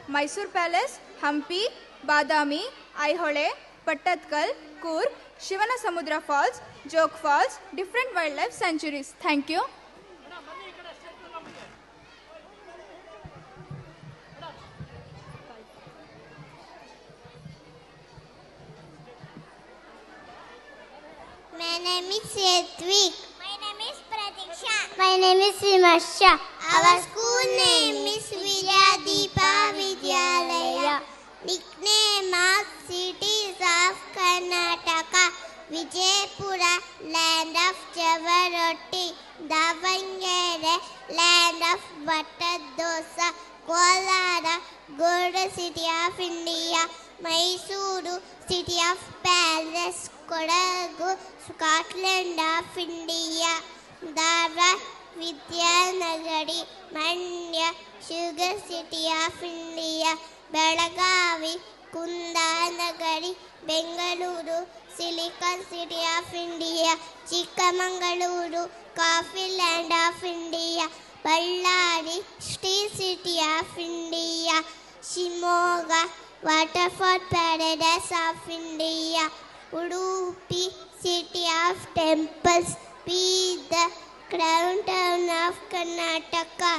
Mysore Palace, Hampi, Badami, Aihole, Patadkal, Coorg, Shivana Samudra Falls, Jog Falls, different wildlife sanctuaries. Thank you. My name is Setvik. My name is Pratiksha. My name is Vimarsha. Our school name is Vijaya Deepa Vidyalaya. Nickname of cities of Karnataka. Vijaypura, land of Javarotti. Davangere, land of butter dosa. Kolara, gold city of India. Mysuru, city of palace. Kodagu, Scotland of India. Dara, Vidyanagari, Mandya, sugar city of India. Belagavi, Kundanagari, Bengaluru, silicon city of India. Chikkamangaluru, coffee land of India. Ballari, steel city of India. Shimoga, waterfall paradise of India. Udupi, city of temples. Be the crown town of Karnataka.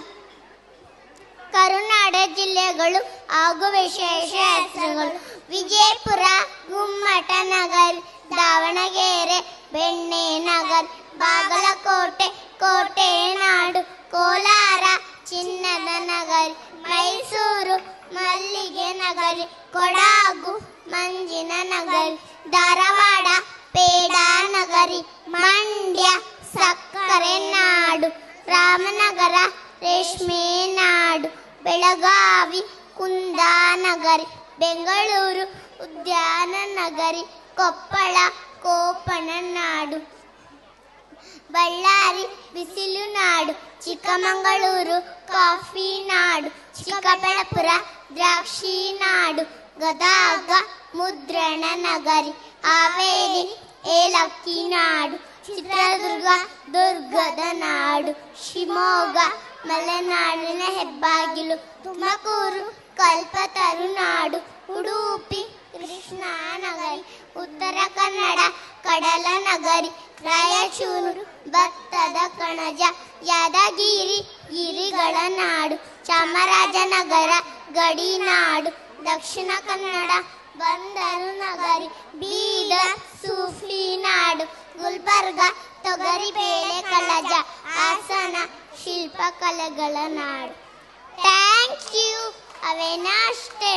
ಕರುನಾಡ ಜಿಲ್ಲೆಗಳು ಹಾಗೂ ವಿಶೇಷ ಹೆಸರುಗಳು: ವಿಜಯಪುರ, ಗುಮ್ಮಟ ನಗರ್, ದಾವಣಗೆರೆ, ಬೆಣ್ಣೆ ನಗರ್, ಬಾಗಲಕೋಟೆ, ಕೋಟೆ ನಾಡು, ಕೋಲಾರ, ಚಿನ್ನದ ನಗರಿ, ಮೈಸೂರು, ಮಲ್ಲಿಗೆ ನಗರಿ, ಕೊಡಗು, ಮಂಜಿನ ನಗರಿ, ಧಾರವಾಡ, ಪೇಡ ನಗರಿ, ಮಂಡ್ಯ, ಸಕ್ಕರೆ ನಾಡು, ರಾಮನಗರ, ರೇಷ್ಮೆ ನಾಡು, ಬೆಳಗಾವಿ, ಕುಂದಾನಗರಿ, ಬೆಂಗಳೂರು, ಉದ್ಯಾನ ನಗರಿ, ಕೊಪ್ಪಳ, ಕೋಪಣ ನಾಡು, ಬಳ್ಳಾರಿ, ಬಿಸಿಲು ನಾಡು, ಚಿಕ್ಕಮಗಳೂರು, ಕಾಫಿ ನಾಡು, ಚಿಕ್ಕಬಳ್ಳಾಪುರ, ದ್ರಾಕ್ಷಿ ನಾಡು, ಗದಗ, ಮುದ್ರಣ ನಗರಿ, ಹಾವೇರಿ, ಏಲಕ್ಕಿ ನಾಡು, ಚಿತ್ರದುರ್ಗ, ದುರ್ಗದ ನಾಡು, ಶಿವಮೊಗ್ಗ, ಮಲೆನಾಡಿನ ಹೆಬ್ಬಾಗಿಲು, ತುಮಕೂರು, ಕಲ್ಪತರು ನಾಡು, ಉಡುಪಿ, ಕೃಷ್ಣಾ ನಗರಿ, ಉತ್ತರ ಕನ್ನಡ, ಕಡಲ ನಗರಿ, ರಾಯಚೂರು, ಭತ್ತದ ಕಣಜ, ಯಾದಗಿರಿ, ಗಿರಿಗಳ ನಾಡು, ಚಾಮರಾಜನಗರ, ಗಡಿ ನಾಡು, ದಕ್ಷಿಣ ಕನ್ನಡ, ಬಂದರು ನಗರಿ, ಬೀದರ್, ಸೂಫಿ ನಾಡು, ಗುಲ್ಬರ್ಗ, ತೊಗರಿಬೇಳೆ ಕಲಜ, ಹಾಸನ, ಶಿಲ್ಪಕಲೆಗಳ ನಾಡು. Thank you. ಅವೇನಷ್ಟೇ.